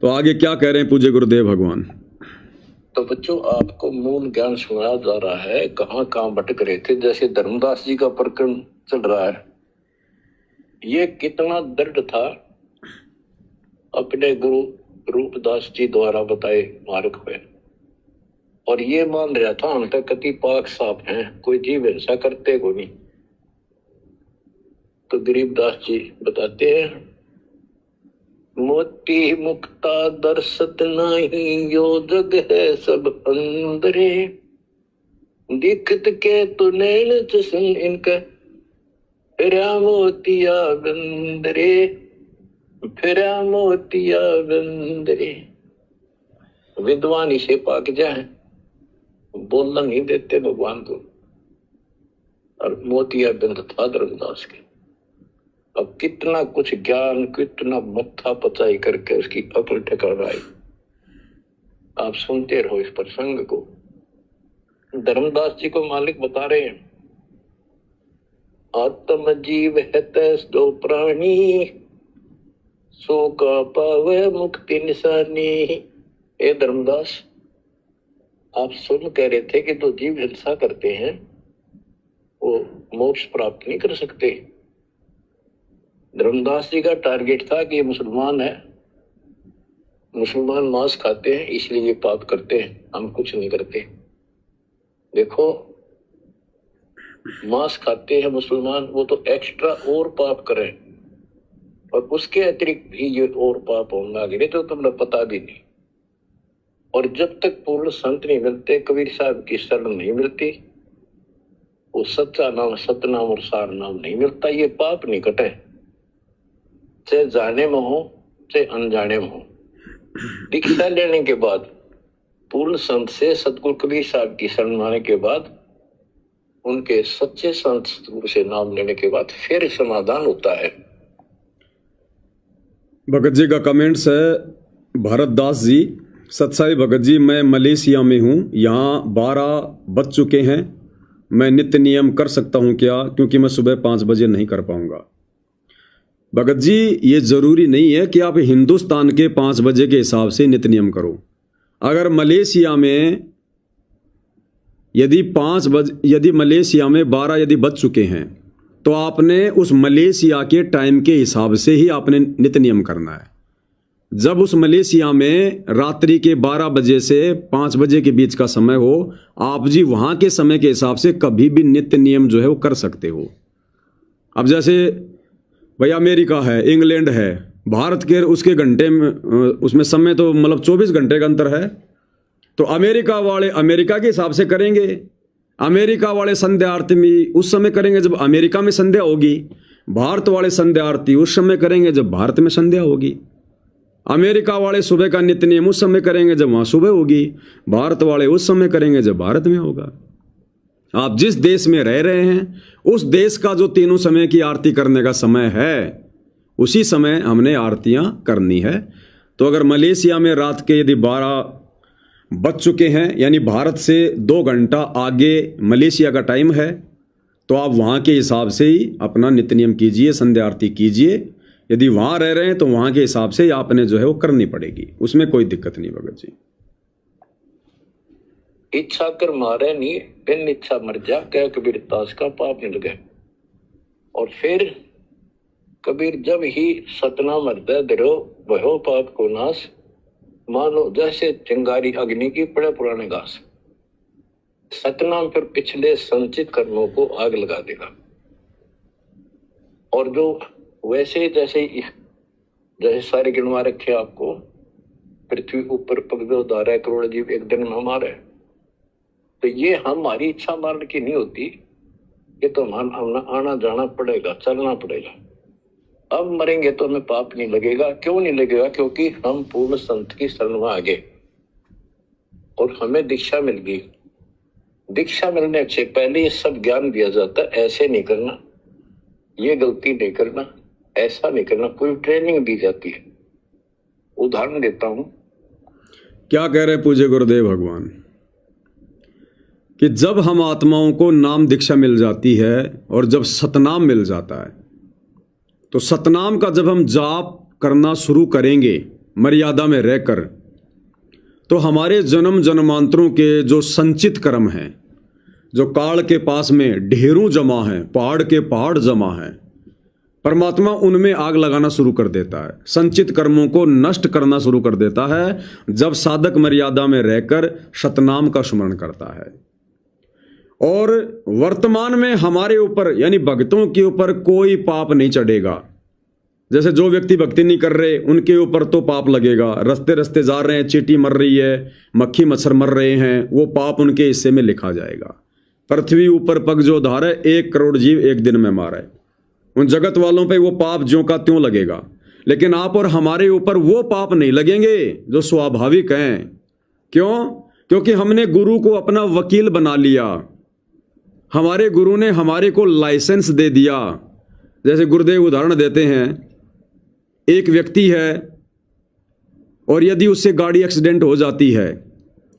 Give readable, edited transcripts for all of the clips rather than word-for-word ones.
तो आगे क्या कह रहे हैं पूज्य गुरुदेव भगवान? तो बच्चों, आपको मूल ज्ञान सुनाया जा रहा है, कहाँ कहाँ भटक रहे थे। जैसे धर्मदास जी का प्रकरण चल रहा है, ये कितना दर्द था अपने गुरु रूपदास जी द्वारा बताए मार्ग पे, और ये मान रहा था हम तक कति पाक साफ हैं, कोई जीव हिंसा करते को नहीं। तो गरीबदास जी बताते हैं, मोती मुक्ता दर्शत नहीं, यो जग है सब अंदरे, दिखत के तो नैन चसन इनका, फिरा मोतिया बंदरे, फिरा मोतिया बंदरे। विद्वान इसे पाक जाए, बोलना नहीं देते भगवान को, और मोतिया बिंद था धर्मदास के। अब कितना कुछ ज्ञान, कितना मत्था पचाई करके उसकी अकल ठिकाना आई। आप सुनते रहो इस प्रसंग को। धर्मदास जी को मालिक बता रहे हैं, आत्म जीव है तैस दो प्राणी, सो का पावे मुक्ति निशानी। ए धर्मदास, आप सुन कह रहे थे कि जो जीव हिंसा करते हैं वो मोक्ष प्राप्त नहीं कर सकते। धर्मदास जी का टारगेट था कि ये मुसलमान है, मुसलमान मांस खाते हैं इसलिए ये पाप करते हैं, हम कुछ नहीं करते। देखो, मांस खाते हैं मुसलमान, वो तो एक्स्ट्रा और पाप करें, और उसके अतिरिक्त भी ये और पाप होंगे आगे, तो तुमने पता भी नहीं। और जब तक पूर्ण संत नहीं मिलते, कबीर साहब की शरण नहीं मिलती, वो सच्चा नाम, सतनाम और सार नाम नहीं मिलता, ये पाप नहीं कटे, चाहे जाने में हो चाहे अनजाने में हो। दीक्षा लेने के बाद, पूर्ण संत से सतगुरु कबीर साहब की शरण आने के बाद, उनके सच्चे संत सतगुरु से नाम लेने के बाद फिर समाधान होता है। भगत जी का कमेंट्स है, भरत दास जी, सत्साई भगत जी, मैं मलेशिया में हूँ, यहाँ 12 बज चुके हैं, मैं नित्य नियम कर सकता हूँ क्या? क्योंकि मैं सुबह 5 बजे नहीं कर पाऊँगा। भगत जी, ये ज़रूरी नहीं है कि आप हिंदुस्तान के 5 बजे के हिसाब से नित्य नियम करो। अगर मलेशिया में यदि मलेशिया में 12 यदि बज चुके हैं, तो आपने उस मलेशिया के टाइम के हिसाब से ही आपने नित्य नियम करना है। जब उस मलेशिया में रात्रि के 12 बजे से 5 बजे के बीच का समय हो, आप जी वहाँ के समय के हिसाब से कभी भी नित्य नियम जो है वो कर सकते हो। अब जैसे भाई अमेरिका है, इंग्लैंड है, भारत के उसके घंटे में, उसमें समय तो मतलब 24 घंटे का अंतर है, तो अमेरिका वाले अमेरिका के हिसाब से करेंगे। अमेरिका वाले संध्या आरती में उस समय करेंगे जब अमेरिका में संध्या होगी, भारत वाले संध्या आरती उस समय करेंगे जब भारत में संध्या होगी। अमेरिका वाले सुबह का नित्य नियम उस समय करेंगे जब वहाँ सुबह होगी, भारत वाले उस समय करेंगे जब भारत में होगा। आप जिस देश में रह रहे हैं, उस देश का जो तीनों समय की आरती करने का समय है, उसी समय हमने आरतियां करनी है। तो अगर मलेशिया में रात के यदि 12 बज चुके हैं, यानी भारत से 2 घंटा आगे मलेशिया का टाइम है, तो आप वहाँ के हिसाब से ही अपना नित्य नियम कीजिए, संध्या आरती कीजिए। यदि वहाँ रह रहे हैं तो वहाँ के हिसाब से आपने जो है वो करनी पड़ेगी, उसमें कोई दिक्कत नहीं भगत जी। इच्छा कर मारे नहीं, बिन इच्छा मर जा, कह कबीर दास का पाप मिल गए। और फिर कबीर जब ही सतनाम हृदय धरो, भयो पाप को नाश, मानो जैसे चिंगारी अग्नि की पड़े पुराने घास। सतनाम फिर पिछले संचित कर्मों को आग लगा देगा। और जो वैसे जैसे सारे गिनवा रखे आपको, पृथ्वी ऊपर पग 12 करोड़ जीव एक दिन में हमारे, तो ये हमारी इच्छा मारने की नहीं होती, ये तो हमें आना जाना पड़ेगा, चलना पड़ेगा। अब मरेंगे तो हमें पाप नहीं लगेगा। क्यों नहीं लगेगा? क्योंकि हम पूर्ण संत की शरण में आ गए और हमें दीक्षा मिल गई। दीक्षा मिलने से पहले ये सब ज्ञान दिया जाता है, ऐसे नहीं करना, ये गलती नहीं करना, ऐसा नहीं करना, कोई ट्रेनिंग दी जाती है। उदाहरण देता हूं। क्या कह रहे पूज्य गुरुदेव भगवान कि जब हम आत्माओं को नाम दीक्षा मिल जाती है और जब सतनाम मिल जाता है, तो सतनाम का जब हम जाप करना शुरू करेंगे मर्यादा में रहकर, तो हमारे जन्म जन्मांतरों के जो संचित कर्म हैं, जो काल के पास में ढेरों जमा हैं, पहाड़ के पहाड़ जमा हैं, परमात्मा उनमें आग लगाना शुरू कर देता है, संचित कर्मों को नष्ट करना शुरू कर देता है, जब साधक मर्यादा में रहकर सतनाम का स्मरण करता है। और वर्तमान में हमारे ऊपर यानी भक्तों के ऊपर कोई पाप नहीं चढ़ेगा। जैसे जो व्यक्ति भक्ति नहीं कर रहे उनके ऊपर तो पाप लगेगा, रस्ते रस्ते जा रहे हैं, चींटी मर रही है, मक्खी मच्छर मर रहे हैं, वो पाप उनके हिस्से में लिखा जाएगा। पृथ्वी ऊपर पग जो धारे, 1 करोड़ जीव एक दिन में मारे, उन जगत वालों पे वो पाप ज्यों का त्यों लगेगा। लेकिन आप और हमारे ऊपर वो पाप नहीं लगेंगे जो स्वाभाविक हैं। क्यों? क्योंकि हमने गुरु को अपना वकील बना लिया, हमारे गुरु ने हमारे को लाइसेंस दे दिया। जैसे गुरुदेव उदाहरण देते हैं, एक व्यक्ति है और यदि उससे गाड़ी एक्सीडेंट हो जाती है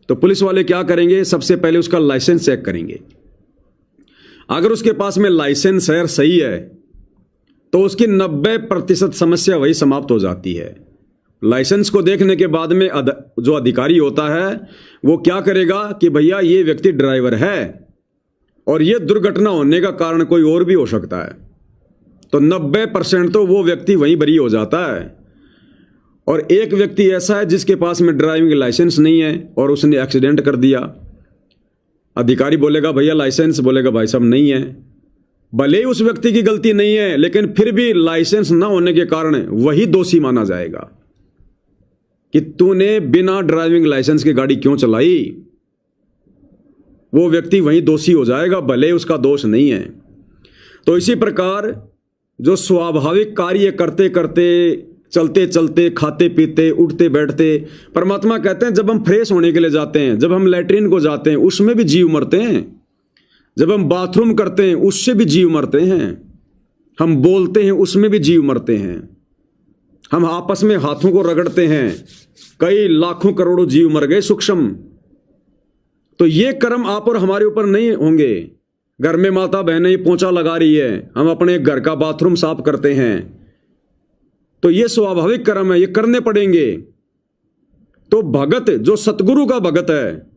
तो पुलिस वाले क्या करेंगे? सबसे पहले उसका लाइसेंस चेक करेंगे। अगर उसके पास में लाइसेंस है, सही है, तो उसकी 90% समस्या वही समाप्त हो जाती है। लाइसेंस को देखने के बाद में जो अधिकारी होता है वो क्या करेगा कि भैया ये व्यक्ति ड्राइवर है और ये दुर्घटना होने का कारण कोई और भी हो सकता है, तो 90% तो वो व्यक्ति वहीं बरी हो जाता है। और एक व्यक्ति ऐसा है जिसके पास में ड्राइविंग लाइसेंस नहीं है और उसने एक्सीडेंट कर दिया। अधिकारी बोलेगा भैया लाइसेंस, बोलेगा भाई साहब नहीं है। भले ही उस व्यक्ति की गलती नहीं है, लेकिन फिर भी लाइसेंस ना होने के कारण वही दोषी माना जाएगा कि तूने बिना ड्राइविंग लाइसेंस की गाड़ी क्यों चलाई। वो व्यक्ति वहीं दोषी हो जाएगा, भले उसका दोष नहीं है। तो इसी प्रकार जो स्वाभाविक कार्य करते करते, चलते चलते, खाते पीते, उठते बैठते, परमात्मा कहते हैं जब हम फ्रेश होने के लिए जाते हैं, जब हम लैट्रिन को जाते हैं उसमें भी जीव मरते हैं, जब हम बाथरूम करते हैं उससे भी जीव मरते हैं, हम बोलते हैं उसमें भी जीव मरते हैं, हम आपस में हाथों को रगड़ते हैं, कई लाखों करोड़ों जीव मर गए सूक्ष्म। तो ये कर्म आप और हमारे ऊपर नहीं होंगे। घर में माता बहनें पोंछा लगा रही है, हम अपने घर का बाथरूम साफ करते हैं, तो ये स्वाभाविक कर्म है, ये करने पड़ेंगे। तो भगत जो सतगुरु का भगत है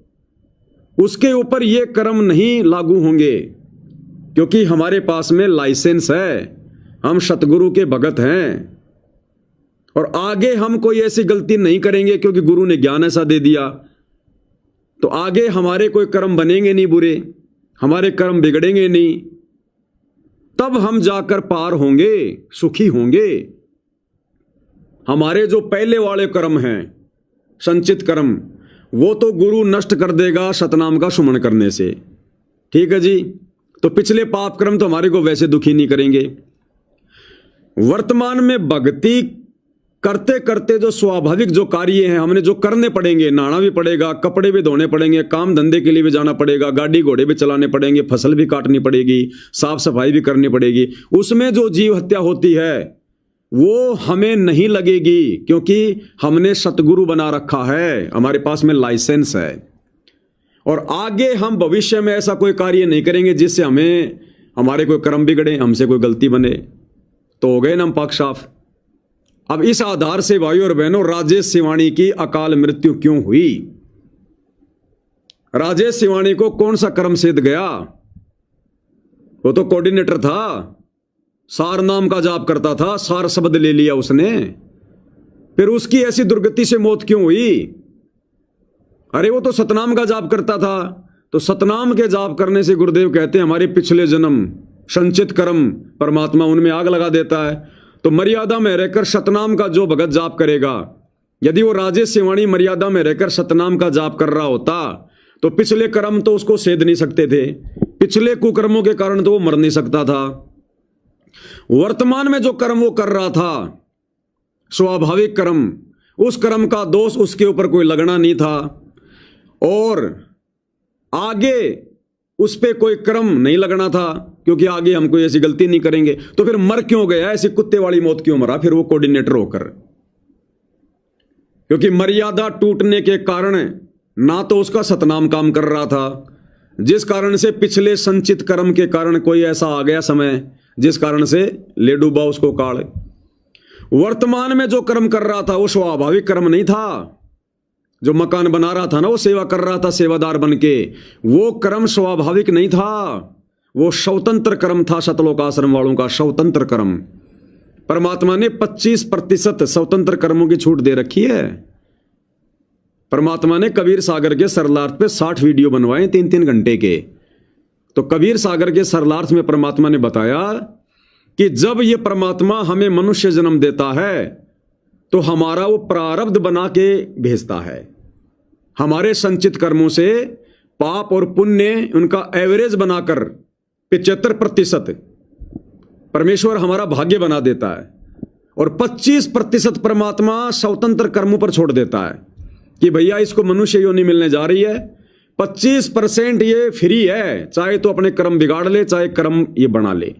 उसके ऊपर ये कर्म नहीं लागू होंगे, क्योंकि हमारे पास में लाइसेंस है, हम सतगुरु के भगत हैं। और आगे हम कोई ऐसी गलती नहीं करेंगे क्योंकि गुरु ने ज्ञान ऐसा दे दिया, तो आगे हमारे कोई कर्म बनेंगे नहीं बुरे, हमारे कर्म बिगड़ेंगे नहीं, तब हम जाकर पार होंगे, सुखी होंगे। हमारे जो पहले वाले कर्म हैं, संचित कर्म, वो तो गुरु नष्ट कर देगा सतनाम का सुमन करने से। ठीक है जी। तो पिछले पाप कर्म तो हमारे को वैसे दुखी नहीं करेंगे। वर्तमान में भक्ति करते करते जो स्वाभाविक जो कार्य हैं हमने जो करने पड़ेंगे, नहाना भी पड़ेगा, कपड़े भी धोने पड़ेंगे, काम धंधे के लिए भी जाना पड़ेगा, गाड़ी घोड़े भी चलाने पड़ेंगे, फसल भी काटनी पड़ेगी, साफ सफाई भी करनी पड़ेगी, उसमें जो जीव हत्या होती है वो हमें नहीं लगेगी, क्योंकि हमने सतगुरु बना रखा है, हमारे पास में लाइसेंस है। और आगे हम भविष्य में ऐसा कोई कार्य नहीं करेंगे जिससे हमें हमारे कोई कर्म बिगड़े, हमसे कोई गलती बने, तो हो गए ना हम पाक साफ। अब इस आधार से भाइयों और बहनों, राजेश सिवानी की अकाल मृत्यु क्यों हुई? राजेश सिवानी को कौन सा कर्म सिद्ध गया? वो तो कोऑर्डिनेटर था, सार नाम का जाप करता था, सार शब्द ले लिया उसने, फिर उसकी ऐसी दुर्गति से मौत क्यों हुई? अरे वो तो सतनाम का जाप करता था। तो सतनाम के जाप करने से गुरुदेव कहते हैं हमारे पिछले जन्म संचित कर्म परमात्मा उनमें आग लगा देता है। तो मर्यादा में रहकर सतनाम का जो भगत जाप करेगा, यदि वो राजेश सिवानी मर्यादा में रहकर सतनाम का जाप कर रहा होता तो पिछले कर्म तो उसको सेध नहीं सकते थे, पिछले कुकर्मों के कारण तो वो मर नहीं सकता था। वर्तमान में जो कर्म वो कर रहा था, स्वाभाविक कर्म, उस कर्म का दोष उसके ऊपर कोई लगना नहीं था, और आगे उस पे कोई कर्म नहीं लगना था, क्योंकि आगे हम कोई ऐसी गलती नहीं करेंगे। तो फिर मर क्यों गया? ऐसी कुत्ते वाली मौत क्यों मरा फिर वो कोऑर्डिनेटर होकर? क्योंकि मर्यादा टूटने के कारण ना तो उसका सतनाम काम कर रहा था, जिस कारण से पिछले संचित कर्म के कारण कोई ऐसा आ गया समय जिस कारण से ले डूबा उसको काल। वर्तमान में जो कर्म कर रहा था वो स्वाभाविक कर्म नहीं था। जो मकान बना रहा था ना, वो सेवा कर रहा था सेवादार बन के, वो कर्म स्वाभाविक नहीं था, वो स्वतंत्र कर्म था। सतलोक आश्रम वालों का स्वतंत्र कर्म। परमात्मा ने 25% स्वतंत्र कर्मों की छूट दे रखी है। परमात्मा ने कबीर सागर के सरलार्थ पे 60 वीडियो बनवाए 3-3 घंटे के। तो कबीर सागर के सरलार्थ में परमात्मा ने बताया कि जब ये परमात्मा हमें मनुष्य जन्म देता है तो हमारा वो प्रारब्ध बना के भेजता है। हमारे संचित कर्मों से पाप और पुण्य उनका एवरेज बनाकर 75% परमेश्वर हमारा भाग्य बना देता है, और 25% परमात्मा स्वतंत्र कर्मों पर छोड़ देता है कि भैया इसको मनुष्य योनि मिलने जा रही है। 25% ये फ्री है, चाहे तो अपने कर्म बिगाड़ ले, चाहे कर्म ये बना ले।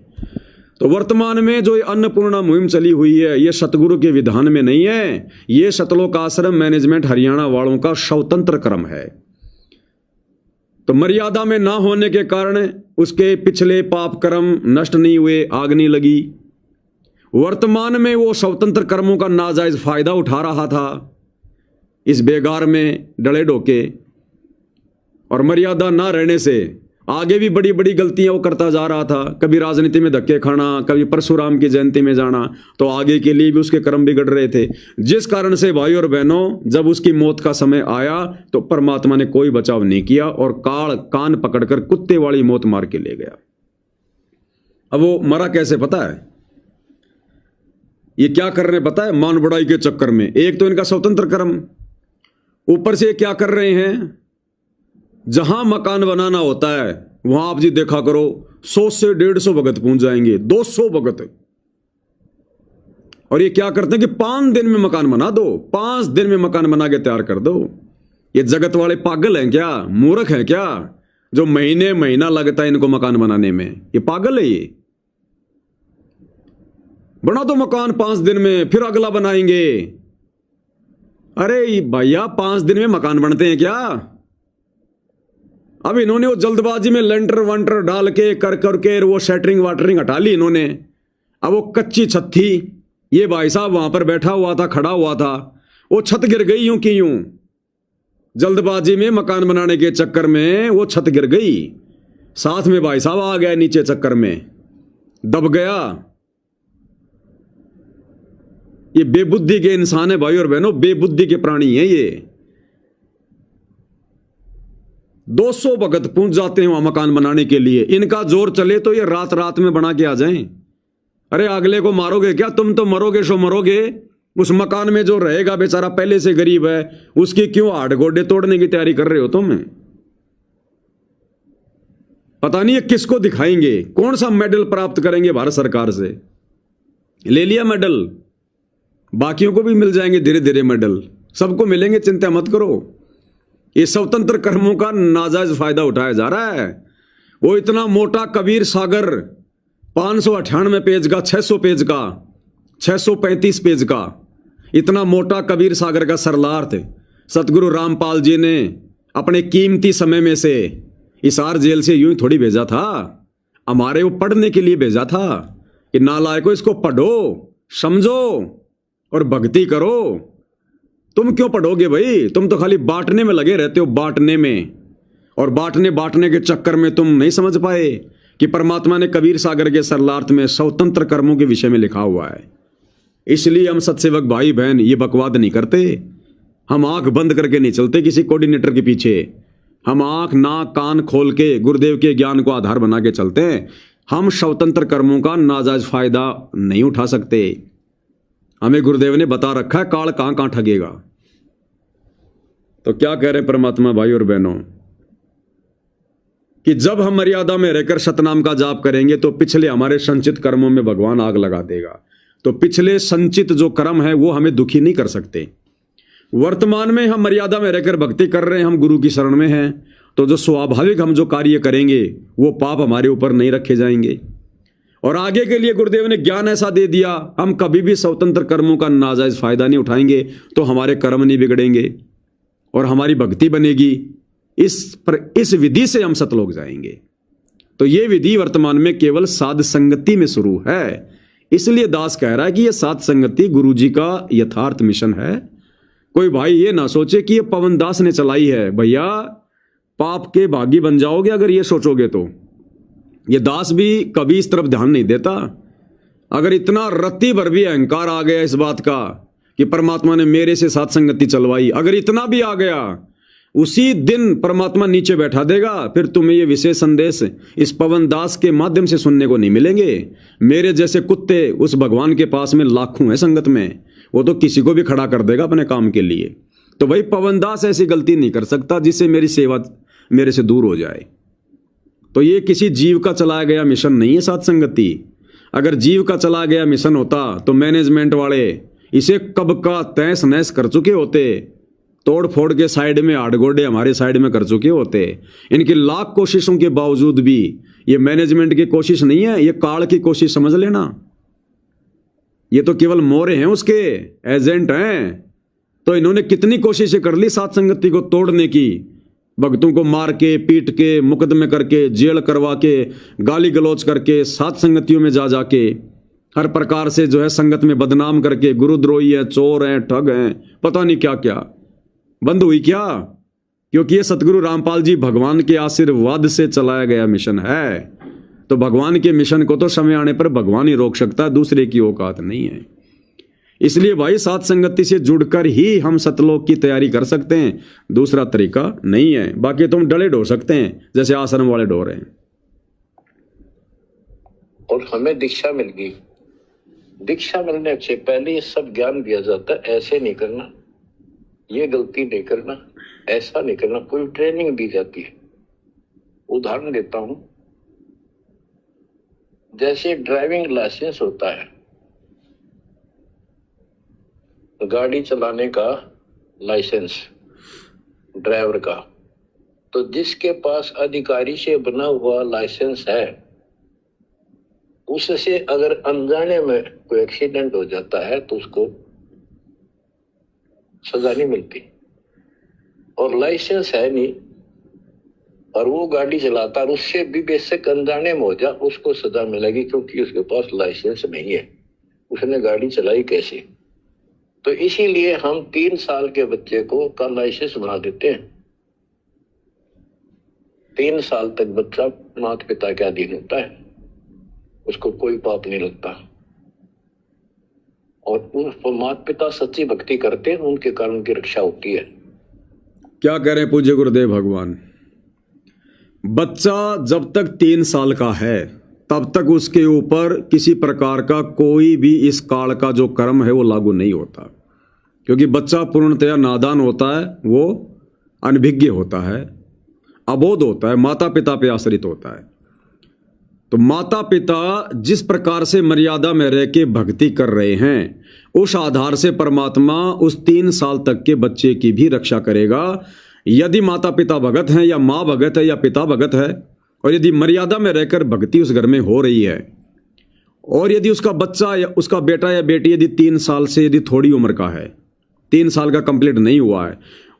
तो वर्तमान में जो अन्नपूर्णा मुहिम चली हुई है, ये सतगुरु के विधान में नहीं है, ये सतलोक आश्रम मैनेजमेंट हरियाणा वालों का स्वतंत्र कर्म है। तो मर्यादा में ना होने के कारण उसके पिछले पाप कर्म नष्ट नहीं हुए, आग नहीं लगी। वर्तमान में वो स्वतंत्र कर्मों का नाजायज फायदा उठा रहा था इस बेगार में डले डोके, और मर्यादा ना रहने से आगे भी बड़ी बड़ी गलतियां वो करता जा रहा था। कभी राजनीति में धक्के खाना, कभी परशुराम की जयंती में जाना, तो आगे के लिए भी उसके कर्म बिगड़ रहे थे। जिस कारण से भाई और बहनों, जब उसकी मौत का समय आया तो परमात्मा ने कोई बचाव नहीं किया और काल कान पकड़कर कुत्ते वाली मौत मार के ले गया। अब वो मरा कैसे पता है? ये क्या कर रहे हैं पता है? मान बढ़ाई के चक्कर में एक तो इनका स्वतंत्र कर्म, ऊपर से क्या कर रहे हैं, जहां मकान बनाना होता है वहां आप जी देखा करो 100 से 150 भगत पहुंच जाएंगे, 200 भगत। और ये क्या करते हैं कि 5 दिन में मकान बना दो, 5 दिन में मकान बना के तैयार कर दो। ये जगत वाले पागल हैं क्या, मूर्ख हैं क्या, जो महीने महीना लगता है इनको मकान बनाने में? ये पागल है। ये बना दो मकान 5 दिन में, फिर अगला बनाएंगे। अरे भैया 5 दिन में मकान बनते हैं क्या? अब इन्होंने वो जल्दबाजी में लेंटर वंटर डाल के कर करके वो शटरिंग वाटरिंग हटा ली इन्होंने। अब वो कच्ची छत थी, ये भाई साहब वहां पर बैठा हुआ था, खड़ा हुआ था, वो छत गिर गई यूं की यूं। जल्दबाजी में मकान बनाने के चक्कर में वो छत गिर गई, साथ में भाई साहब आ गया नीचे, चक्कर में दब गया। ये बेबुद्धि के इंसान है भाई और बहनों, बेबुद्धि के प्राणी है ये। 200 भगत पहुंच जाते हैं वहां मकान बनाने के लिए। इनका जोर चले तो ये रात रात में बना के आ जाएं। अरे अगले को मारोगे क्या? तुम तो मरोगे सो मरोगे, उस मकान में जो रहेगा बेचारा पहले से गरीब है, उसकी क्यों हाड़ गोडे तोड़ने की तैयारी कर रहे हो तुम? पता नहीं ये किसको दिखाएंगे, कौन सा मेडल प्राप्त करेंगे भारत सरकार से। ले लिया मेडल, बाकियों को भी मिल जाएंगे धीरे धीरे मेडल, सबको मिलेंगे, चिंता मत करो। ये स्वतंत्र कर्मों का नाजायज फायदा उठाया जा रहा है। वो इतना मोटा कबीर सागर 598 पेज का, 600 पेज का, 635 पेज का, इतना मोटा कबीर सागर का सरलार्थ सतगुरु रामपाल जी ने अपने कीमती समय में से हिसार जेल से यूं ही थोड़ी भेजा था, हमारे वो पढ़ने के लिए भेजा था कि नालायको इसको पढ़ो, समझो और भक्ति करो। तुम क्यों पढ़ोगे भाई? तुम तो खाली बांटने में लगे रहते हो, बांटने में, और बांटने के चक्कर में तुम नहीं समझ पाए कि परमात्मा ने कबीर सागर के सरलार्थ में स्वतंत्र कर्मों के विषय में लिखा हुआ है। इसलिए हम सत्सेवक भाई बहन ये बकवाद नहीं करते, हम आंख बंद करके नहीं चलते किसी कोऑर्डिनेटर के पीछे। हम आंख नाक कान खोल के गुरुदेव के ज्ञान को आधार बना के चलते हैं। हम स्वतंत्र कर्मों का नाजायज फायदा नहीं उठा सकते। हमें गुरुदेव ने बता रखा है काल कहां कहां ठगेगा। तो क्या कह रहे परमात्मा भाई और बहनों कि जब हम मर्यादा में रहकर सतनाम का जाप करेंगे तो पिछले हमारे संचित कर्मों में भगवान आग लगा देगा। तो पिछले संचित जो कर्म है वो हमें दुखी नहीं कर सकते। वर्तमान में हम मर्यादा में रहकर भक्ति कर रहे हैं, हम गुरु की शरण में हैं, तो जो स्वाभाविक हम जो कार्य करेंगे वो पाप हमारे ऊपर नहीं रखे जाएंगे। और आगे के लिए गुरुदेव ने ज्ञान ऐसा दे दिया, हम कभी भी स्वतंत्र कर्मों का नाजायज फायदा नहीं उठाएंगे तो हमारे कर्म नहीं बिगड़ेंगे और हमारी भक्ति बनेगी। इस विधि से हम सतलोक जाएंगे। तो ये विधि वर्तमान में केवल साध संगति में शुरू है, इसलिए दास कह रहा है कि ये सात संगति गुरु जी का यथार्थ मिशन है। कोई भाई ये ना सोचे कि ये पवन दास ने चलाई है। भैया पाप के भागी बन जाओगे अगर ये सोचोगे तो। ये दास भी कभी इस तरफ ध्यान नहीं देता। अगर इतना रत्ती भर भी अहंकार आ गया इस बात का कि परमात्मा ने मेरे से सात संगति चलवाई, अगर इतना भी आ गया, उसी दिन परमात्मा नीचे बैठा देगा। फिर तुम्हें ये विशेष संदेश इस पवन दास के माध्यम से सुनने को नहीं मिलेंगे। मेरे जैसे कुत्ते उस भगवान के पास में लाखों हैं संगत में, वो तो किसी को भी खड़ा कर देगा अपने काम के लिए। तो भाई पवन दास ऐसी गलती नहीं कर सकता जिससे मेरी सेवा मेरे से दूर हो जाए। तो ये किसी जीव का चलाया गया मिशन नहीं है सात संगति। अगर जीव का चला गया मिशन होता तो मैनेजमेंट वाले इसे कब का तहस नहस कर चुके होते, तोड़ फोड़ के साइड में आड़गोडे हमारे साइड में कर चुके होते। इनकी लाख कोशिशों के बावजूद भी ये मैनेजमेंट की कोशिश नहीं है, ये काल की कोशिश समझ लेना। ये तो केवल मोरे हैं, उसके एजेंट हैं। तो इन्होंने कितनी कोशिशें कर ली सात संगति को तोड़ने की, भक्तों को मार के पीट के मुकदमे करके जेल करवा के गाली गलौज करके सात संगतियों में जा जाके हर प्रकार से जो है संगत में बदनाम करके गुरुद्रोही है, चोर हैं, ठग हैं, पता नहीं क्या क्या। बंद हुई क्या? क्योंकि ये सतगुरु रामपाल जी भगवान के आशीर्वाद से चलाया गया मिशन है। तो भगवान के मिशन को तो समय आने पर भगवान ही रोक सकता है, दूसरे की औकात नहीं है। इसलिए भाई सात संगति से जुड़कर ही हम सतलोक की तैयारी कर सकते हैं, दूसरा तरीका नहीं है। बाकी तुम डले ढो सकते हैं जैसे आश्रम वाले ढो रहे हैं। और हमें दीक्षा मिल गई, दीक्षा मिलने से पहले ये सब ज्ञान दिया जाता है। ऐसे नहीं करना, ये गलती नहीं करना, ऐसा नहीं करना, पूरी ट्रेनिंग दी जाती है। उदाहरण देता हूं, जैसे ड्राइविंग लाइसेंस होता है, गाड़ी चलाने का लाइसेंस ड्राइवर का, तो जिसके पास अधिकारी से बना हुआ लाइसेंस है, उससे अगर अनजाने में कोई एक्सीडेंट हो जाता है तो उसको सजा नहीं मिलती। और लाइसेंस है नहीं और वो गाड़ी चलाता और उससे भी बेशक अनजाने में हो जा, उसको सजा मिलेगी, क्योंकि उसके पास लाइसेंस नहीं है, उसने गाड़ी चलाई कैसे। तो इसीलिए हम 3 साल के बच्चे को का लाइसेंस बना देते हैं। 3 साल तक बच्चा माता पिता के अधीन होता है, उसको कोई पाप नहीं लगता। और उन माता पिता सच्ची भक्ति करते हैं, उनके कारण उनकी रक्षा होती है। क्या कह रहे हैं पूज्य गुरुदेव भगवान? बच्चा जब तक 3 साल का है तब तक उसके ऊपर किसी प्रकार का कोई भी इस काल का जो कर्म है वो लागू नहीं होता, क्योंकि बच्चा पूर्णतया नादान होता है, वो अनभिज्ञ होता है, अबोध होता है, माता पिता पे आश्रित होता है। तो माता पिता जिस प्रकार से मर्यादा में रह के भक्ति कर रहे हैं, उस आधार से परमात्मा उस 3 साल तक के बच्चे की भी रक्षा करेगा। यदि माता पिता भगत हैं या माँ भगत है या पिता भगत है, और यदि मर्यादा में रहकर भक्ति उस घर में हो रही है, और यदि उसका बच्चा या उसका बेटा या बेटी यदि 3 साल से यदि थोड़ी उम्र का है, 3 साल का कंप्लीट नहीं हुआ है,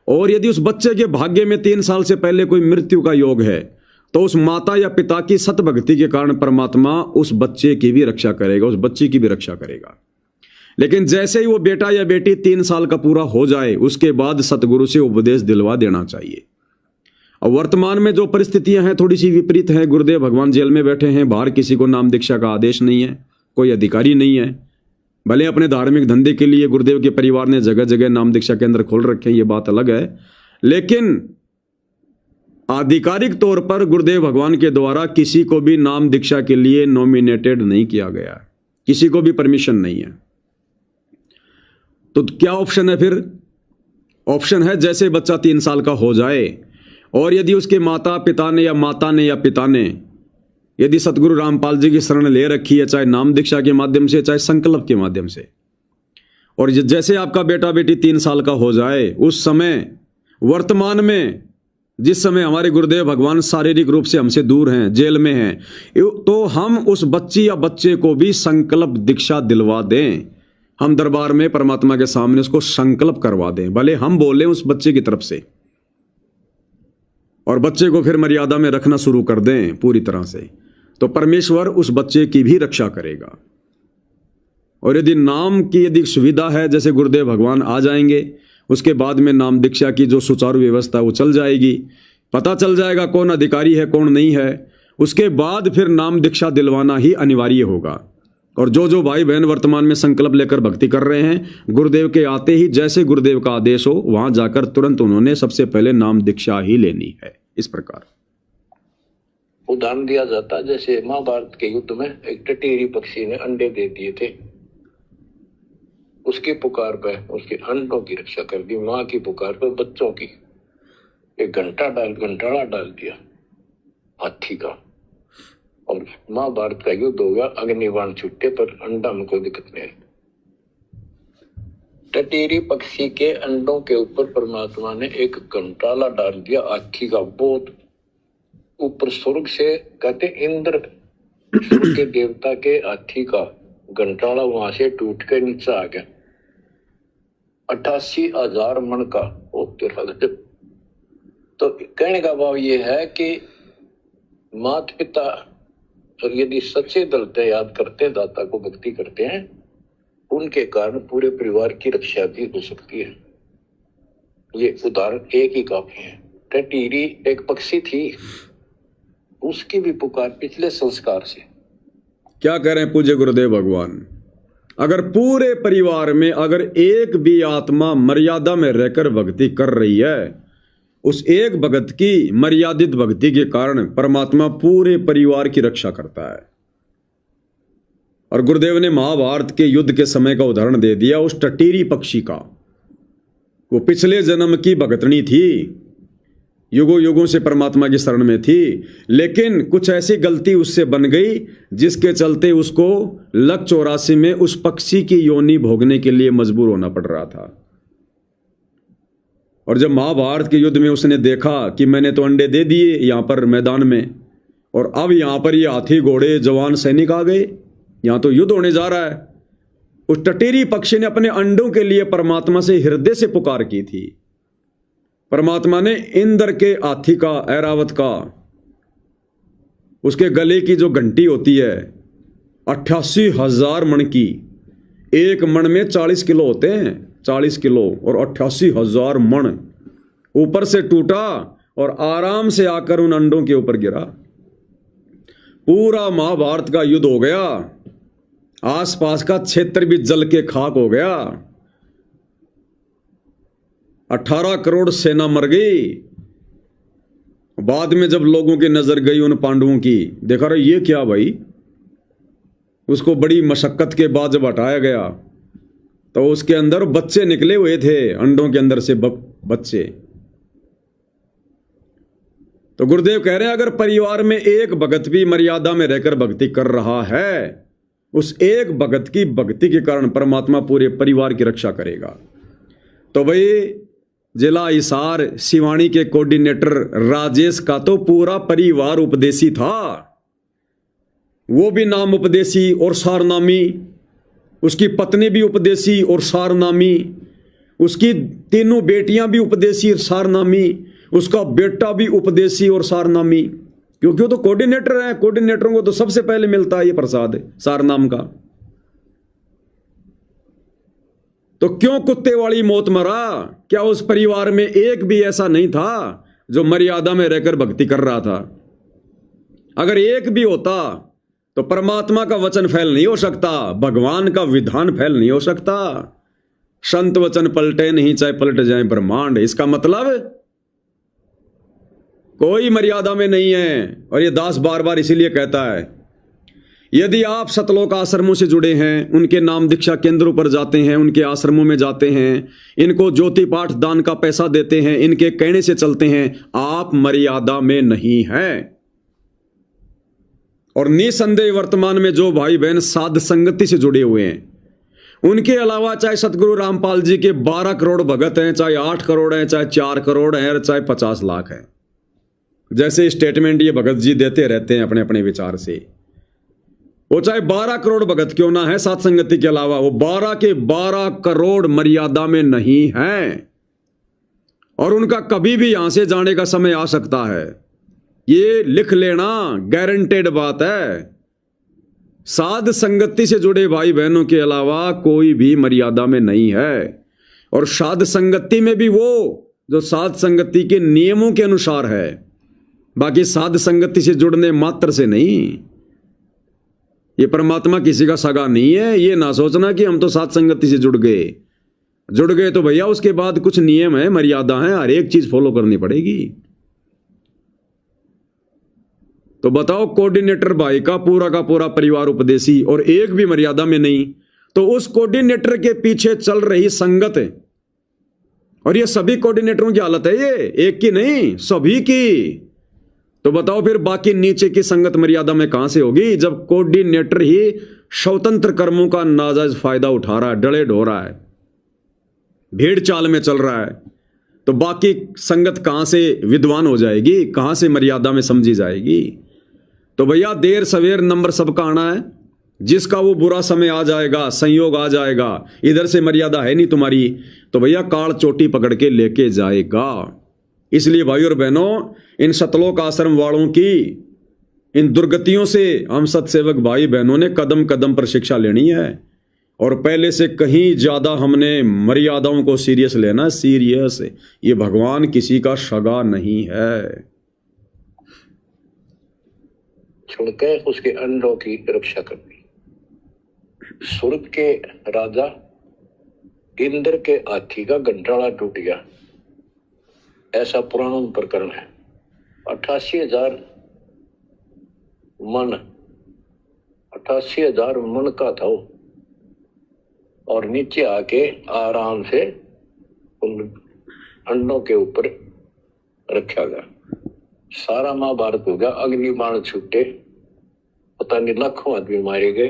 और यदि उस बच्चे के भाग्य में 3 साल से पहले कोई मृत्यु का योग है, तो उस माता या पिता की सत भक्ति के कारण परमात्मा उस बच्चे की भी रक्षा करेगा, उस बच्ची की भी रक्षा करेगा। लेकिन जैसे ही वो बेटा या बेटी 3 साल का पूरा हो जाए, उसके बाद सतगुरु से उपदेश दिलवा देना चाहिए। और वर्तमान में जो परिस्थितियां हैं थोड़ी सी विपरीत हैं। गुरुदेव भगवान जेल में बैठे हैं, बाहर किसी को नाम दीक्षा का आदेश नहीं है, कोई अधिकारी नहीं है। भले अपने धार्मिक धंधे के लिए गुरुदेव के परिवार ने जगह जगह नाम दीक्षा केंद्र खोल रखे हैं, ये बात अलग है, लेकिन आधिकारिक तौर पर गुरुदेव भगवान के द्वारा किसी को भी नाम दीक्षा के लिए नॉमिनेटेड नहीं किया गया, किसी को भी परमिशन नहीं है। तो क्या ऑप्शन है फिर? ऑप्शन है जैसे बच्चा 3 साल का हो जाए और यदि उसके माता पिता ने या पिता ने यदि सतगुरु रामपाल जी की शरण ले रखी है, चाहे नाम दीक्षा के माध्यम से चाहे संकल्प के माध्यम से, और जैसे आपका बेटा बेटी 3 साल का हो जाए, उस समय वर्तमान में जिस समय हमारे गुरुदेव भगवान शारीरिक रूप से हमसे दूर हैं, जेल में हैं, तो हम उस बच्ची या बच्चे को भी संकल्प दीक्षा दिलवा दें। हम दरबार में परमात्मा के सामने उसको संकल्प करवा दें, भले हम बोलें उस बच्चे की तरफ से, और बच्चे को फिर मर्यादा में रखना शुरू कर दें पूरी तरह से, तो परमेश्वर उस बच्चे की भी रक्षा करेगा। और यदि नाम की यदि सुविधा है, जैसे गुरुदेव भगवान आ जाएंगे, उसके बाद में नाम दीक्षा की जो सुचारू व्यवस्था वो चल जाएगी, पता चल जाएगा कौन अधिकारी है कौन नहीं है। उसके बाद फिर नाम दीक्षा दिलवाना ही अनिवार्य होगा। और जो जो भाई बहन वर्तमान में संकल्प लेकर भक्ति कर रहे हैं, गुरुदेव के आते ही जैसे गुरुदेव का आदेश हो वहां जाकर तुरंत उन्होंने सबसे पहले नाम दीक्षा ही लेनी है। इस प्रकार उदाहरण दिया जाता है, जैसे महाभारत के युद्ध में एक टटेरी पक्षी ने अंडे दे दिए थे, उसकी पुकार पर उसके अंडों की रक्षा कर दी, माँ की पुकार पर बच्चों की। एक घंटाड़ा डाल दिया हाथी का, और महाभारत का युद्ध हो गया, अग्निबाण छुट्टे पर अंडा में कोई दिक्कत नहीं। टटेरी पक्षी के अंडों के ऊपर परमात्मा ने एक घंटाला डाल दिया हाथी का, बहुत ऊपर स्वर्ग से, कहते इंद्र स्वर्ग के देवता के हाथी का घंटाला वहां से टूट के नीचे आ गया। 88,000 मन का तो कहने का भाव ये है कि माता पिता और यदि सच्चे दिल से याद करते हैं, दाता को भक्ति करते हैं, उनके कारण पूरे परिवार की रक्षा भी हो सकती है। ये उदाहरण एक ही काफी है। टटीरी एक पक्षी थी, उसकी भी पुकार पिछले संस्कार से। क्या कह रहे हैं पूज्य गुरुदेव भगवान, अगर पूरे परिवार में अगर एक भी आत्मा मर्यादा में रहकर भक्ति कर रही है, उस एक भगत की मर्यादित भक्ति के कारण परमात्मा पूरे परिवार की रक्षा करता है। और गुरुदेव ने महाभारत के युद्ध के समय का उदाहरण दे दिया उस टटीरी पक्षी का। वो पिछले जन्म की भगतनी थी, युगों युगों से परमात्मा की शरण में थी, लेकिन कुछ ऐसी गलती उससे बन गई जिसके चलते उसको लक 84 में उस पक्षी की योनि भोगने के लिए मजबूर होना पड़ रहा था। और जब महाभारत के युद्ध में उसने देखा कि मैंने तो अंडे दे दिए यहां पर मैदान में, और अब यहां पर ये हाथी घोड़े जवान सैनिक आ गए, यहां तो युद्ध होने जा रहा है, उस टटेरी पक्षी ने अपने अंडों के लिए परमात्मा से हृदय से पुकार की थी। परमात्मा ने इंद्र के हाथी का, ऐरावत का, उसके गले की जो घंटी होती है 88,000 मन की, एक मन में 40 किलो होते हैं, 40 किलो और 88,000 मन ऊपर से टूटा और आराम से आकर उन अंडों के ऊपर गिरा। पूरा महाभारत का युद्ध हो गया, आसपास का क्षेत्र भी जल के खाक हो गया, 18 करोड़ सेना मर गई। बाद में जब लोगों की नजर गई उन पांडवों की, देखा रहे ये क्या भाई, उसको बड़ी मशक्कत के बाद जब हटाया गया तो उसके अंदर बच्चे निकले हुए थे, अंडों के अंदर से बच्चे। तो गुरुदेव कह रहे हैं अगर परिवार में एक भगत भी मर्यादा में रहकर भक्ति कर रहा है, उस एक भगत की भक्ति के कारण परमात्मा पूरे परिवार की रक्षा करेगा। तो भाई जिला हिसार सिवानी के कोऑर्डिनेटर राजेश का तो पूरा परिवार उपदेशी था, वो भी नाम उपदेशी और सारनामी, उसकी पत्नी भी उपदेशी और सारनामी, उसकी तीनों बेटियां भी उपदेशी और सारनामी, उसका बेटा भी उपदेशी और सारनामी, क्योंकि वो तो कोऑर्डिनेटर है। कोऑर्डिनेटरों को तो सबसे पहले मिलता है ये प्रसाद सारनाम का। तो क्यों कुत्ते वाली मौत मरा? क्या उस परिवार में एक भी ऐसा नहीं था जो मर्यादा में रहकर भक्ति कर रहा था? अगर एक भी होता तो परमात्मा का वचन फैल नहीं हो सकता, भगवान का विधान फैल नहीं हो सकता। संत वचन पलटे नहीं चाहे पलट जाए ब्रह्मांड। इसका मतलब कोई मर्यादा में नहीं है। और ये दास बार बार इसीलिए कहता है, यदि आप सतलोक आश्रमों से जुड़े हैं, उनके नाम दीक्षा केंद्रों पर जाते हैं, उनके आश्रमों में जाते हैं, इनको ज्योति पाठ दान का पैसा देते हैं, इनके कहने से चलते हैं, आप मर्यादा में नहीं हैं। और निसंदेह वर्तमान में जो भाई बहन साध संगति से जुड़े हुए हैं, उनके अलावा चाहे सतगुरु रामपाल जी के 12 करोड़ भगत हैं, चाहे 8 करोड़ हैं, चाहे 4 करोड़ हैं, चाहे 50 लाख हैं, जैसे स्टेटमेंट ये भगत जी देते रहते हैं अपने अपने विचार से, वो चाहे 12 करोड़ भगत क्यों ना है साध संगति के अलावा, वो 12 के 12 करोड़ मर्यादा में नहीं हैं। और उनका कभी भी यहां से जाने का समय आ सकता है, ये लिख लेना, गारंटेड बात है। साध संगति से जुड़े भाई बहनों के अलावा कोई भी मर्यादा में नहीं है। और साध संगति में भी वो जो साध संगति के नियमों के अनुसार है, बाकी साध संगति से जुड़ने मात्र से नहीं। ये परमात्मा किसी का सगा नहीं है। ये ना सोचना कि हम तो साध संगति से जुड़ गए तो भैया उसके बाद कुछ नियम है, मर्यादा है, हर एक चीज फॉलो करनी पड़ेगी। तो बताओ, कोऑर्डिनेटर भाई का पूरा परिवार उपदेशी और एक भी मर्यादा में नहीं, तो उस कोऑर्डिनेटर के पीछे चल रही संगत है, और ये सभी कोऑर्डिनेटरों की हालत है, ये एक की नहीं सभी की। तो बताओ फिर बाकी नीचे की संगत मर्यादा में कहां से होगी, जब कोऑर्डिनेटर ही स्वतंत्र कर्मों का नाजायज फायदा उठा रहा है, डले ढो रहा है, भेड़ चाल में चल रहा है, तो बाकी संगत कहां से विद्वान हो जाएगी, कहां से मर्यादा में समझी जाएगी। तो भैया देर सवेर नंबर सबका आना है, जिसका वो बुरा समय आ जाएगा, संयोग आ जाएगा, इधर से मर्यादा है नहीं तुम्हारी, तो भैया काल चोटी पकड़ के लेके जाएगा। इसलिए भाई और बहनों, इन सतलोक आश्रम वालों की इन दुर्गतियों से हम सत्सेवक भाई बहनों ने कदम कदम पर शिक्षा लेनी है, और पहले से कहीं ज्यादा हमने मर्यादाओं को सीरियस लेना, सीरियस। ये भगवान किसी का सगा नहीं है। छुड़के उसके अंडों की रक्षा करनी। स्वर्ग के राजा इंद्र के हाथी का गंठाड़ा टूट गया, ऐसा पुराणों में प्रकरण है। 88,000 मन का था वो, और नीचे आके आराम से उन अंडों के ऊपर रखा गया। सारा महाभारत हो गया, अग्नि बाण छूटे, पता नहीं लाखों आदमी मारे गए,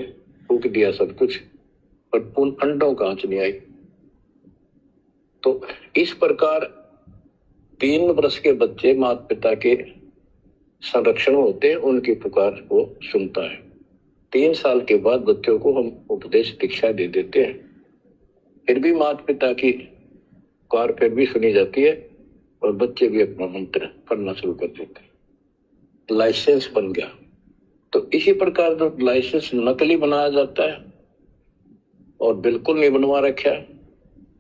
फूक दिया सब कुछ, पर उन अंडों का आंच नहीं आई। तो इस प्रकार 3 वर्ष के बच्चे माता पिता के संरक्षण होते हैं, उनकी पुकार वो सुनता है। 3 साल के बाद बच्चों को हम उपदेश दीक्षा दे देते हैं, फिर भी माता पिता की पुकार फिर भी सुनी जाती है, और बच्चे भी अपना मंत्र पढ़ना शुरू कर देते हैं। लाइसेंस बन गया। तो इसी प्रकार जो लाइसेंस नकली बनाया जाता है, और बिल्कुल नहीं बनवा रखा,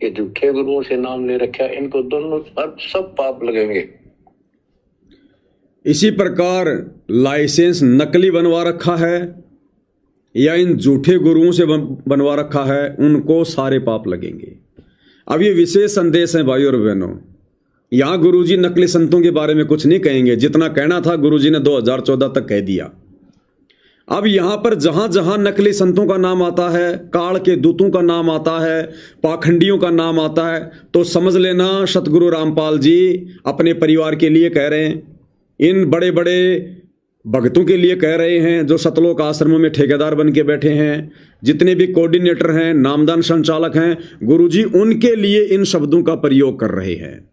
ये झूठे गुरुओं से नाम ले रखा, इनको दोनों सब पाप लगेंगे। इसी प्रकार लाइसेंस नकली बनवा रखा है या इन झूठे गुरुओं से बनवा रखा है, उनको सारे पाप लगेंगे। अब ये विशेष संदेश है भाई और बहनों। यहां गुरुजी नकली संतों के बारे में कुछ नहीं कहेंगे, जितना कहना था गुरुजी ने 2014 तक कह दिया। अब यहां पर जहां जहां नकली संतों का नाम आता है, काल के दूतों का नाम आता है, पाखंडियों का नाम आता है, तो समझ लेना सतगुरु रामपाल जी अपने परिवार के लिए कह रहे हैं, इन बड़े बड़े भक्तों के लिए कह रहे हैं जो सतलोक आश्रमों में ठेकेदार बन के बैठे हैं, जितने भी कोऑर्डिनेटर हैं, नामदान संचालक हैं, गुरुजी उनके लिए इन शब्दों का प्रयोग कर रहे हैं।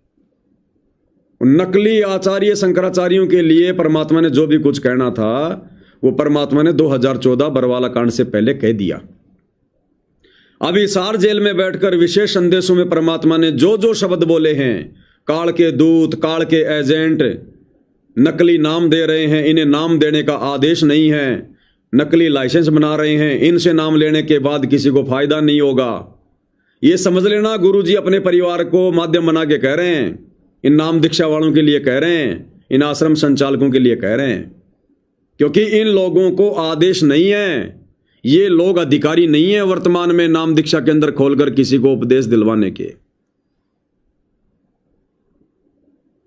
नकली आचार्य शंकराचार्यों के लिए परमात्मा ने जो भी कुछ कहना था वो परमात्मा ने 2014 बरवाला कांड से पहले कह दिया। अब हिसार जेल में बैठकर विशेष संदेशों में परमात्मा ने जो जो शब्द बोले हैं, काल के दूत, काल के एजेंट नकली नाम दे रहे हैं, इन्हें नाम देने का आदेश नहीं है, नकली लाइसेंस बना रहे हैं, इनसे नाम लेने के बाद किसी को फायदा नहीं होगा। ये समझ लेना गुरुजी अपने परिवार को माध्यम बना के कह रहे हैं, इन नाम दीक्षा वालों के लिए कह रहे हैं, इन आश्रम संचालकों के लिए कह रहे हैं, क्योंकि इन लोगों को आदेश नहीं है, ये लोग अधिकारी नहीं है वर्तमान में नाम दीक्षा के अंदर खोलकर किसी को उपदेश दिलवाने के।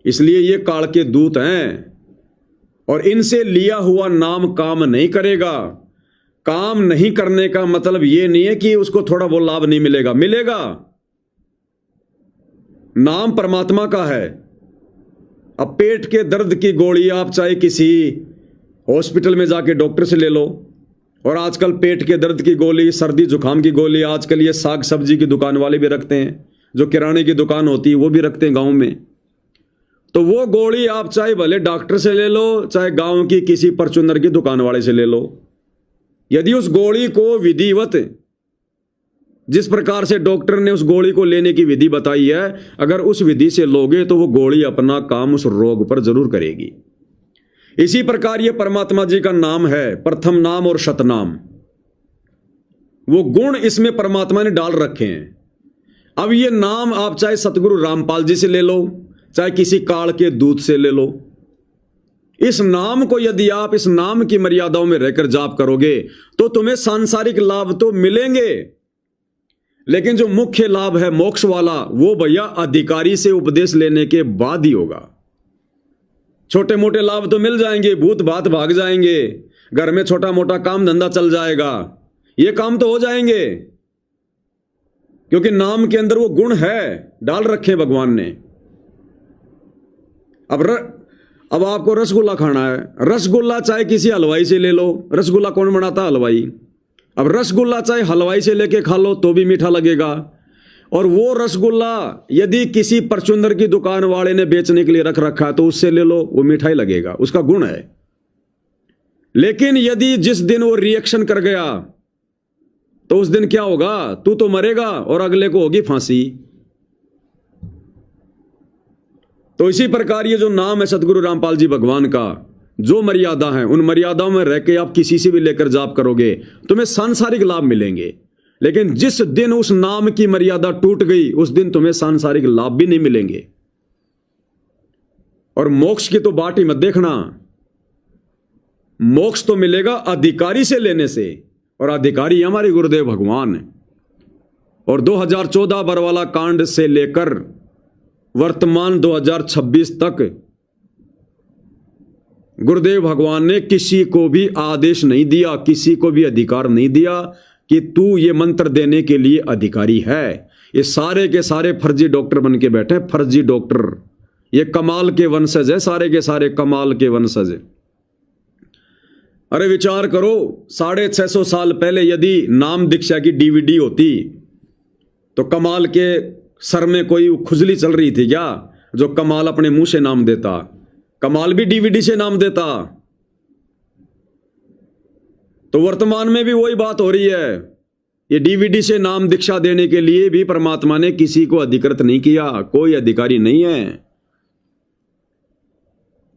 इसलिए ये काल के दूत हैं, और इनसे लिया हुआ नाम काम नहीं करेगा। काम नहीं करने का मतलब ये नहीं है कि उसको थोड़ा वो लाभ नहीं मिलेगा, मिलेगा। नाम परमात्मा का है। अब पेट के दर्द की गोली आप चाहे किसी हॉस्पिटल में जाके डॉक्टर से ले लो, और आजकल पेट के दर्द की गोली, सर्दी जुकाम की गोली आजकल ये साग सब्जी की दुकान वाले भी रखते हैं, जो किराने की दुकान होती है वो भी रखते हैं गांव में। तो वो गोली आप चाहे भले डॉक्टर से ले लो, चाहे गांव की किसी परचूनर की दुकान वाले से ले लो। यदि उस गोली को विधिवत, जिस प्रकार से डॉक्टर ने उस गोली को लेने की विधि बताई है, अगर उस विधि से लोगे तो वो गोली अपना काम उस रोग पर जरूर करेगी। इसी प्रकार ये परमात्मा जी का नाम है, प्रथम नाम और शतनाम। वो गुण इसमें परमात्मा ने डाल रखे हैं। अब ये नाम आप चाहे सतगुरु रामपाल जी से ले लो, चाहे किसी काल के दूत से ले लो, इस नाम को यदि आप इस नाम की मर्यादाओं में रहकर जाप करोगे तो तुम्हें सांसारिक लाभ तो मिलेंगे, लेकिन जो मुख्य लाभ है मोक्ष वाला, वो भैया अधिकारी से उपदेश लेने के बाद ही होगा। छोटे मोटे लाभ तो मिल जाएंगे, भूत भात भाग जाएंगे, घर में छोटा मोटा काम धंधा चल जाएगा, ये काम तो हो जाएंगे, क्योंकि नाम के अंदर वो गुण है डाल रखे भगवान ने। अब आपको रसगुल्ला खाना है, रसगुल्ला चाहे किसी हलवाई से ले लो, रसगुल्ला कौन बनाता है? हलवाई। अब रसगुल्ला चाहे हलवाई से लेके खा लो तो भी मीठा लगेगा, और वो रसगुल्ला यदि किसी परचुंदर की दुकान वाले ने बेचने के लिए रख रखा है तो उससे ले लो, वो मीठा ही लगेगा, उसका गुण है। लेकिन यदि जिस दिन वो रिएक्शन कर गया तो उस दिन क्या होगा? तू तो मरेगा और अगले को होगी फांसी। तो इसी प्रकार ये जो नाम है सतगुरु रामपाल जी भगवान का, जो मर्यादा है उन मर्यादाओं में रह के आप किसी से भी लेकर जाप करोगे तुम्हें सांसारिक लाभ मिलेंगे, लेकिन जिस दिन उस नाम की मर्यादा टूट गई उस दिन तुम्हें सांसारिक लाभ भी नहीं मिलेंगे। और मोक्ष की तो बात ही मत देखना, मोक्ष तो मिलेगा अधिकारी से लेने से, और अधिकारी हमारे गुरुदेव भगवान है। और 2014 बरवाला कांड से लेकर वर्तमान 2026 तक गुरुदेव भगवान ने किसी को भी आदेश नहीं दिया, किसी को भी अधिकार नहीं दिया कि तू ये मंत्र देने के लिए अधिकारी है। ये सारे के सारे फर्जी डॉक्टर बन के बैठे, फर्जी डॉक्टर, ये कमाल के वंशज है, सारे के सारे कमाल के वंशज है। अरे विचार करो, 650 साल पहले यदि नाम दीक्षा की डीवीडी होती तो कमाल के सर में कोई खुजली चल रही थी क्या जो कमाल अपने मुंह से नाम देता? कमाल भी डीवीडी से नाम देता। तो वर्तमान में भी वही बात हो रही है, ये डीवीडी से नाम दीक्षा देने के लिए भी परमात्मा ने किसी को अधिकृत नहीं किया, कोई अधिकारी नहीं है।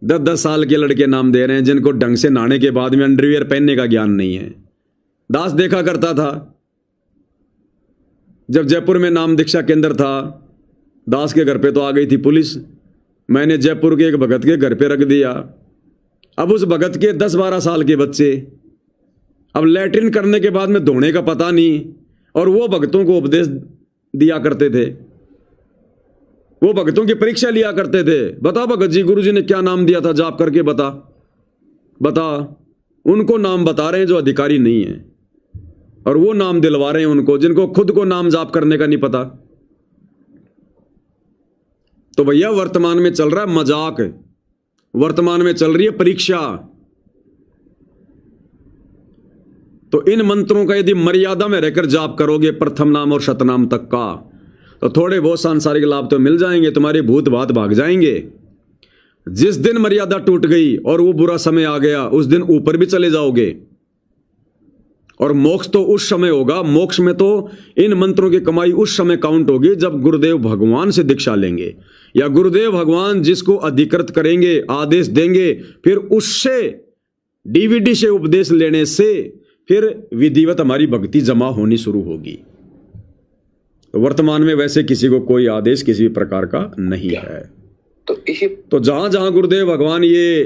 10-10 साल के लड़के नाम दे रहे हैं जिनको ढंग से नहाने के बाद में अंडरवियर पहनने का ज्ञान नहीं है। दास देखा करता था जब जयपुर में नाम दीक्षा केंद्र था, दास के घर पे तो आ गई थी पुलिस, मैंने जयपुर के एक भगत के घर पे रख दिया। अब उस भगत के 10-12 साल के बच्चे अब लैट्रिन करने के बाद में धोने का पता नहीं, और वो भगतों को उपदेश दिया करते थे, वो भगतों की परीक्षा लिया करते थे। बता भगत जी, गुरु जी ने क्या नाम दिया था, जाप करके बता। उनको नाम बता रहे हैं जो अधिकारी नहीं है, और वो नाम दिलवा रहे हैं उनको जिनको खुद को नाम जाप करने का नहीं पता। तो भैया वर्तमान में चल रहा है मजाक, वर्तमान में चल रही है परीक्षा। तो इन मंत्रों का यदि मर्यादा में रहकर जाप करोगे प्रथम नाम और शतनाम तक का, तो थोड़े बहुत सांसारिक लाभ तो मिल जाएंगे, तुम्हारे भूत भात भाग जाएंगे। जिस दिन मर्यादा टूट गई और वो बुरा समय आ गया उस दिन ऊपर भी चले जाओगे, और मोक्ष तो उस समय होगा, मोक्ष में तो इन मंत्रों की कमाई उस समय काउंट होगी जब गुरुदेव भगवान से दीक्षा लेंगे, या गुरुदेव भगवान जिसको अधिकृत करेंगे, आदेश देंगे, फिर उससे डीवीडी से उपदेश लेने से फिर विधिवत हमारी भक्ति जमा होनी शुरू होगी। तो वर्तमान में वैसे किसी को कोई आदेश किसी भी प्रकार का नहीं है। तो जहां जहां गुरुदेव भगवान ये